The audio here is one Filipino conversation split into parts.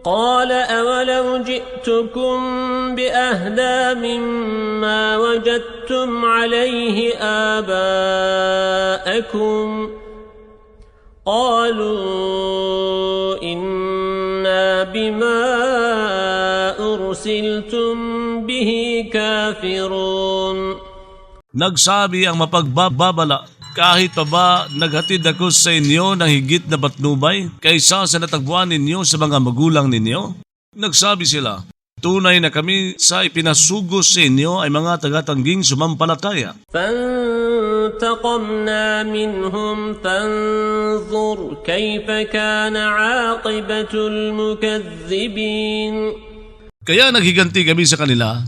قال أولو جئتكم بأهدى مما وجدتم عليه آباءكم قالوا إنا بما أرسلتم به كافرون. Nagsabi ang mapagbababala, kahit pa ba naghatid ako sa inyo ng higit na patnubay kaysa sa natagpuan ninyo sa mga magulang ninyo? Nagsabi sila, tunay na kami sa ipinasugos sa inyo ay mga tagatangging sumampalataya. فانتقمنا منهم فانظر كيف كان عاقبة المكذبين. Kaya naghiganti kami sa kanila.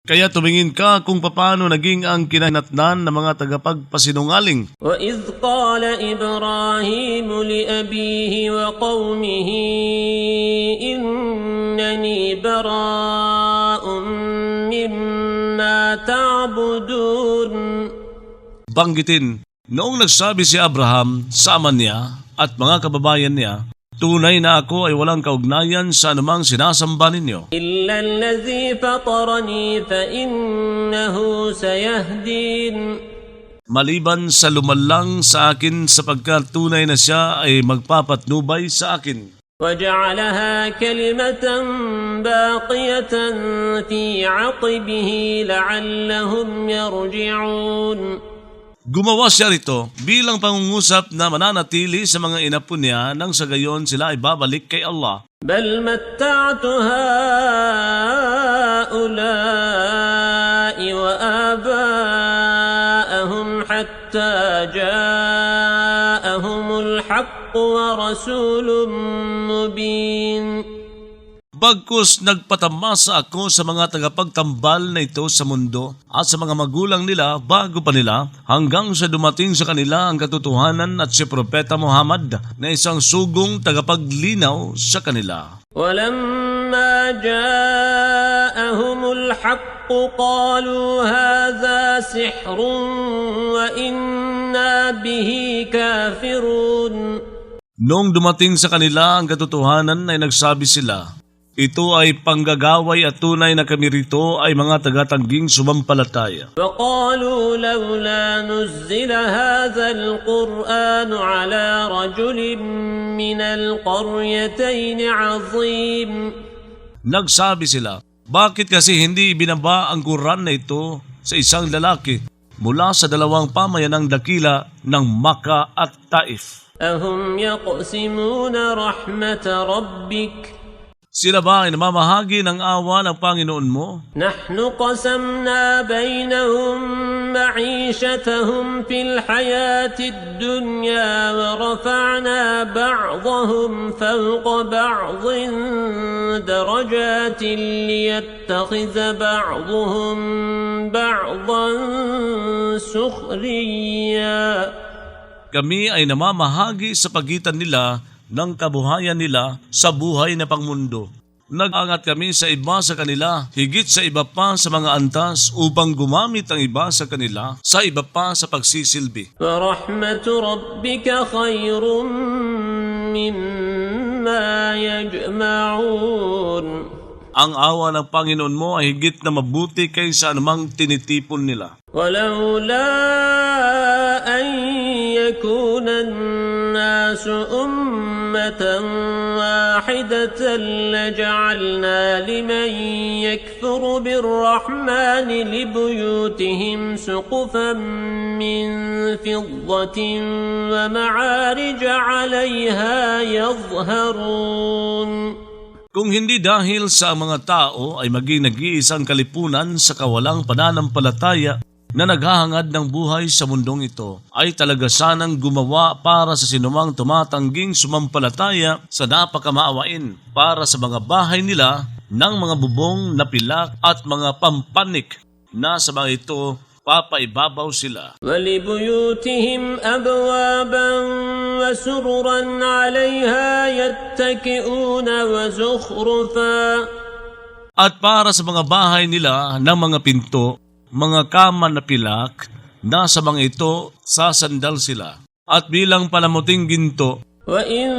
Kaya tumingin ka kung paano naging ang kinahinatnan ng mga tagapagpasinungaling. وَإِذْ قَالَ إِبْرَاهِيمُ لِأَبِيهِ وَقَوْمِهِ إِنَّنِي بَرَاءٌ مِّمَّا تَعْبُدُونَ. Banggitin, noong nagsabi si Abraham sa ama niya at mga kababayan niya, tunay na ako ay walang kaugnayan sa anumang sinasamba ninyo. إِلَّا الَّذِي فَطَرَنِي فَإِنَّهُ سَيَهْدِينِ. Maliban sa lumalang sa akin sapagkat tunay na siya ay magpapatnubay sa akin. وَجَعَلَهَا كَلِمَةً بَاقِيَةً فِي عَقِبِهِ لَعَلَّهُمْ يَرْجِعُونَ. Gumawa siya rito bilang pangungusap na mananatili sa mga inapo niya nang sa gayon sila ay babalik kay Allah. بَلْ مَتَّعْتُ هَؤُلَاءِ وَآبَاءَهُمْ حَتَّى جَاءَهُمُ الْحَقُّ وَرَسُولٌ مُّبِينٌ. Bagkus nagpatamasa ako sa mga tagapagtambal na ito sa mundo at sa mga magulang nila bago pa nila hanggang sa dumating sa kanila ang katotohanan at si Propeta Muhammad na isang sugong tagapaglinaw sa kanila. وَلَمَّا جَاءَهُمُ الْحَقُّ قَالُوا هَذَا سِحْرٌ وَإِنَّا بِهِ كَافِرُونَ. Noong dumating sa kanila ang katotohanan ay nagsabi sila, ito ay panggagaway at tunay na kami rito ay mga tagatangging sumampalataya. وَقَالُوا لَوْلَا نُزِّلَ هَذَا الْقُرْآنُ عَلَى رَجُلٍ مِّنَ الْقَرْيَتَيْنِ عَظِيمٍ. Nagsabi sila, bakit kasi hindi ibinaba ang Quran na ito sa isang lalaki mula sa dalawang pamayanang dakila ng Makkah at Taif? أَهُمْ يَقْسِمُونَ رَحْمَةَ رَبِّكَ. Sila ba ay namamahagi ng awa ng Panginoon mo? نحن قسمنا بينهم معيشتهم في الحياة الدنيا ورفعنا بعضهم فوق بعض درجات ليتخذ بعضهم بعضا سخريا. Kami ay namamahagi sa pagitan nila ng kabuhayan nila sa buhay na pangmundo. Nag-angat kami sa iba sa kanila, higit sa iba pa sa mga antas upang gumamit ang iba sa kanila sa iba pa sa pagsisilbi. وَرَحْمَةُ رَبِّكَ خَيْرٌ مِّمَّا يَجْمَعُونَ. Ang awa ng Panginoon mo ay higit na mabuti kaysa anumang tinitipon nila. وَلَوْلَا أَن يَكُونَ النَّاسُ أُمَّةً وَاحِدَةً لَجَعَلْنَا لِمَن يَكْفُرُ بِالرَّحْمَنِ لِبُيُوتِهِمْ سُقُفًا مِّن فِضَّةٍ وَمَعَارِجَ عَلَيْهَا يَظْهَرُونَ. Kung hindi dahil sa mga tao ay maging nag-iisang kalipunan sa kawalang pananampalataya na naghahangad ng buhay sa mundong ito, ay talaga sanang gumawa para sa sinumang tumatangging sumampalataya sa napakamaawain para sa mga bahay nila ng mga bubong na pilak at mga pampanik na sa mga ito papaibabaw sila. وَلِبُيُوتِهِمْ أَبْوَابًا وَسُرُرًا عَلَيْهَا يَتَّكِئُونَ وَزُخْرُفًا. At para sa mga bahay nila ng mga pinto, mga kama na pilak, nasa mga ito sasandal sila. At bilang palamuting ginto, وَإِن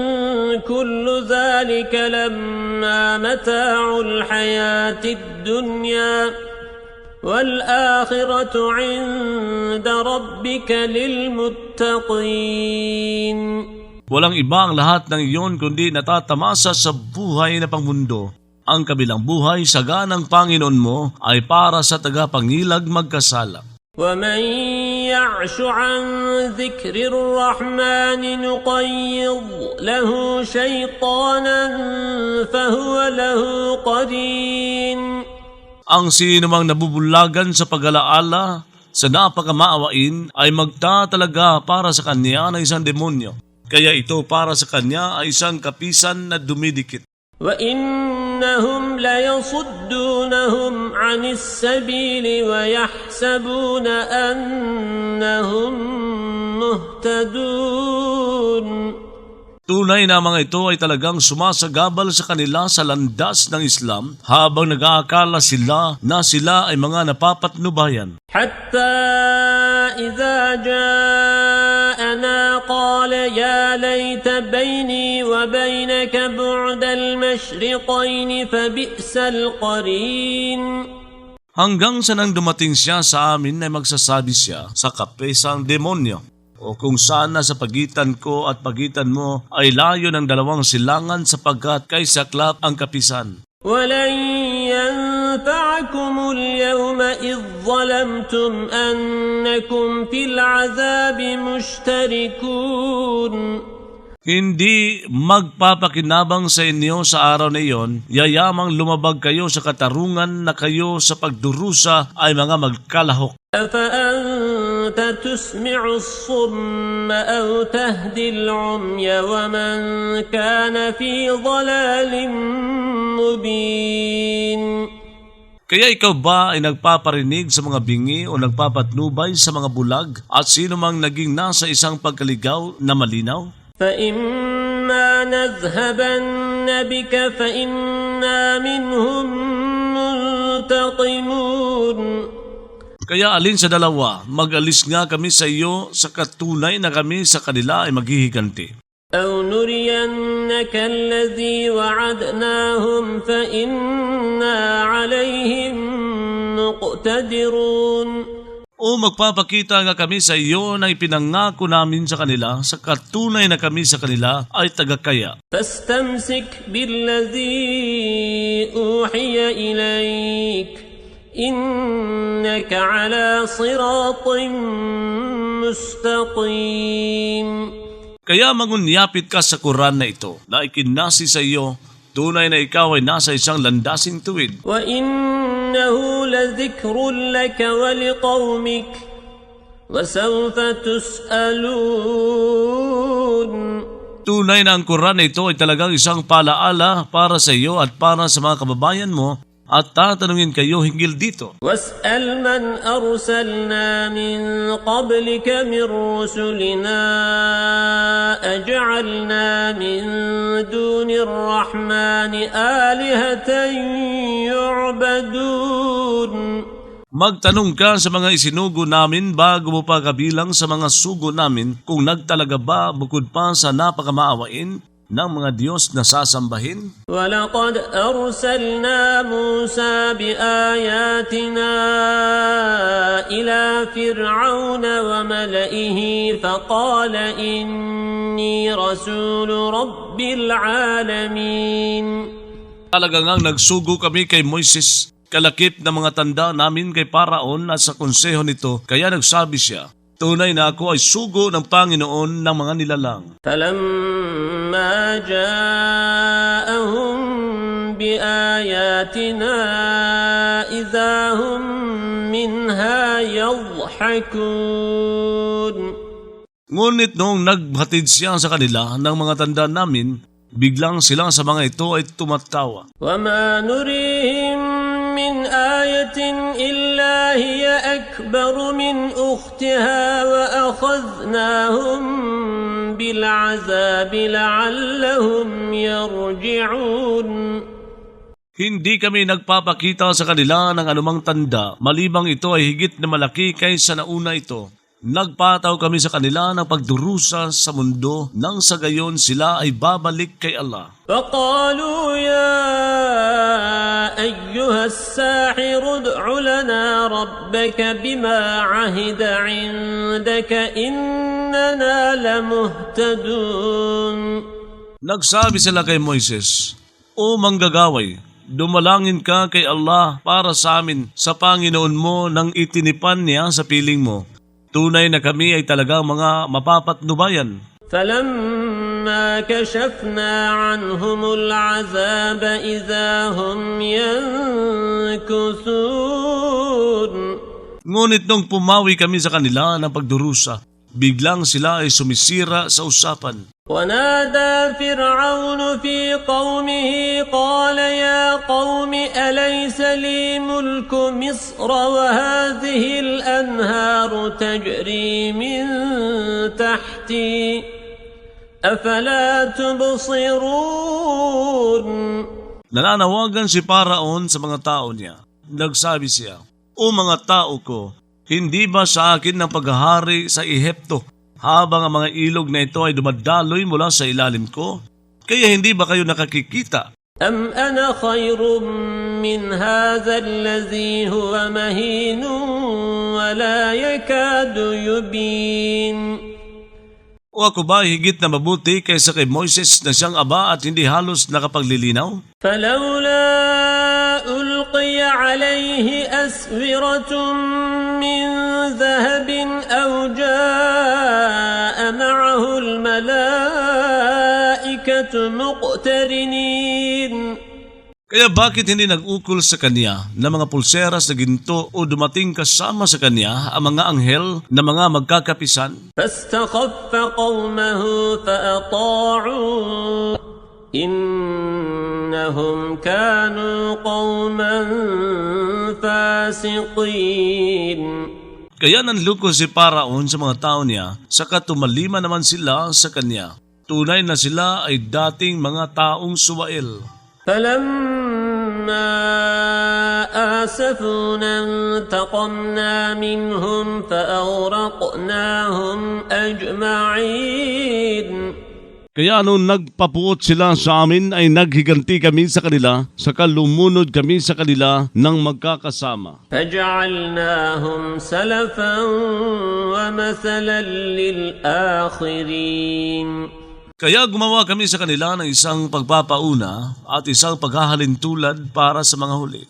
كل ذلك لما متاع الحياة الدنيا والآخرة عند ربك للمتقين. Walang iba ang lahat ng iyon kundi natatamasa sa buhay na pangmundo. Ang kabilang buhay sa ganang Panginoon mo ay para sa tagapangilag magkasala. ومن يعش عن ذكر الرحمن نقيض له شيطانا فهو له قرين. Ang sinumang nabubulagan sa pag-alaala sa napakamaawain ay magtatalaga para sa kanya ng isang demonyo. Kaya ito para sa kanya ay isang kapisan na dumidikit. وَإِنَّهُمْ لَيَصُدُّونَهُمْ عَنِ السَّبِيلِ وَيَحْسَبُونَ أَنَّهُمْ مُهْتَدُونَ. Tunay na mga ito ay talagang sumasagabal sa kanila sa landas ng Islam habang nag-aakala sila na sila ay mga napapatnubayan. حتى إذا جاءنا قال يا ليت بيني وبينك بعد المشرقين فبئس القرين. Hanggang sa nang dumating siya sa amin ay magsasabi siya sa kapisang demonyo, o kung sana sa pagitan ko at pagitan mo ay layo ng dalawang silangan sapagkat kay saklap ang kapisan. ولن ينفعكم اليوم إذ ظلمتم أنكم في العذاب مشتركون. Hindi magpapakinabang sa inyo sa araw na iyon, yayamang lumabag kayo sa katarungan na kayo sa pagdurusa ay mga magkalahok. أفأنت تسمع الصم أو تهدي العمي ومن كان في ضلال مبين. Kaya ikaw ba ay nagpaparinig sa mga bingi o nagpapatnubay sa mga bulag at sino mang naging nasa isang pagkaligaw na malinaw? فإما نذهبن بك فإنا منهم منتقمون. Kaya alin sa dalawa, mag-alis nga kami sa iyo sa katunay na kami sa kanila ay maghihiganti. أو نرينك الذي وعدناهم فإنا عليهم مقتدرون. O magpapakita nga kami sa iyo na ipinangako namin sa kanila sa katunay na kami sa kanila ay tagakaya. فاستمسك بالذي أوحي إليك إنك على صراط مستقيم. Kaya mangunyapit ka sa Quran na ito na ikinasi sa iyo, tunay na ikaw ay nasa isang landasing tuwid. وإنه لذكر لك ولقومك وسوف تسألون. Tunay na ang Quran na ito ay talagang isang palaala para sa iyo at para sa mga kababayan mo at tatanungin kayo hinggil dito. واسأل من أرسلنا من قبلك من رسلنا أجعلنا من دون الرحمن آلهة يعبدون. Magtanong ka sa mga isinugo namin bago mo pa kabilang sa mga sugo namin kung nagtalaga ba bukod pa sa napakamaawain ng mga Diyos na sasambahin. وَلَقَدْ أَرْسَلْنَا مُوسَى بِآيَاتِنَا إِلَى فِرْعَوْنَ وَمَلَئِهِ فَقَالَ إِنِّي رَسُولُ رَبِّ الْعَالَمِينَ. Talaga ngang nagsugo kami kay Moises, kalakip na mga tanda namin kay Paraon at sa konseho nito, kaya nagsabi siya, tunay na ako ay sugo ng Panginoon ng mga nilalang. فَلَمَّا جَاءَهُم بِآيَاتِنَا إِذَا هُم مِّنْهَا يَضْحَكُونَ. Ngunit noong naghatid siya sa kanila ng mga tanda namin, biglang sila sa mga ito ay tumatawa. وَمَا نُرِيهِم مِّنْ آيَةٍ إِلَّا هِيَ أَكْبَرُ مِنْ أُخْتِهَا وَأَخَذْنَاهُمْ بِالْعَذَابِ لَعَلَّهُمْ يَرْجِعُونَ. Hindi kami nagpapakita sa kanila ng anumang tanda, malibang ito ay higit na malaki kaysa nauna ito. Nagpataw kami sa kanila ng pagdurusa sa mundo nang sa gayon sila ay babalik kay Allah. فقالوا يا أيها الساحر ادع لنا ربك بما عهد عندك إننا لمهتدون. Nagsabi sila kay Moises, O manggagaway, dumalangin ka kay Allah para sa amin sa Panginoon mo nang itinipan niya sa piling mo. Tunay na kami ay talagang mga mapapatnubayan. فلما كشفنا عنهم العذاب إذا هم ينكثون. Ngunit nung pumawi kami sa kanila ng pagdurusa, biglang sila ay sumisira sa usapan. ونادى فرعون في قومه قال يا قوم أليس لي ملك مصر وهذه الأنهار تجري من تحتي أفلا تبصرون. Nananawagan si Paraon sa mga tao niya. Nagsabi siya, O mga tao ko, hindi ba sa akin ng paghahari sa Ehipto habang ang mga ilog na ito ay dumadaloy mula sa ilalim ko? Kaya hindi ba kayo nakakikita? أم أنا خير من هذا الذي هو مهين ولا يكاد يبين. O ako ba higit na mabuti kaysa kay Moises na siyang aba at hindi halos nakapaglilinaw? فلولا ألقي عليه أسورة من ذهب أو جاء معه الملائكة مقترنين. Kaya bakit hindi nag-ukol sa kanya na mga pulseras na ginto o dumating kasama sa kanya ang mga anghel na mga magkakapisan? فاستخف قومه فأطاعوه إنهم كانوا قوما فاسقين. Kaya nanluko si Paraon sa mga tao niya, saka tumalima naman sila sa kanya. Tunay na sila ay dating mga taong suwail. فلما آسفونا انتقمنا منهم فأغرقناهم أجمعين. Kaya nung nagpapuot sila sa amin ay naghiganti kami sa kanila, saka lumunod kami sa kanila ng magkakasama. فجعلناهم سلفا ومثلا للآخرين. Kaya gumawa kami sa kanila ng isang pagpapauna at isang paghahalintulad para sa mga huli.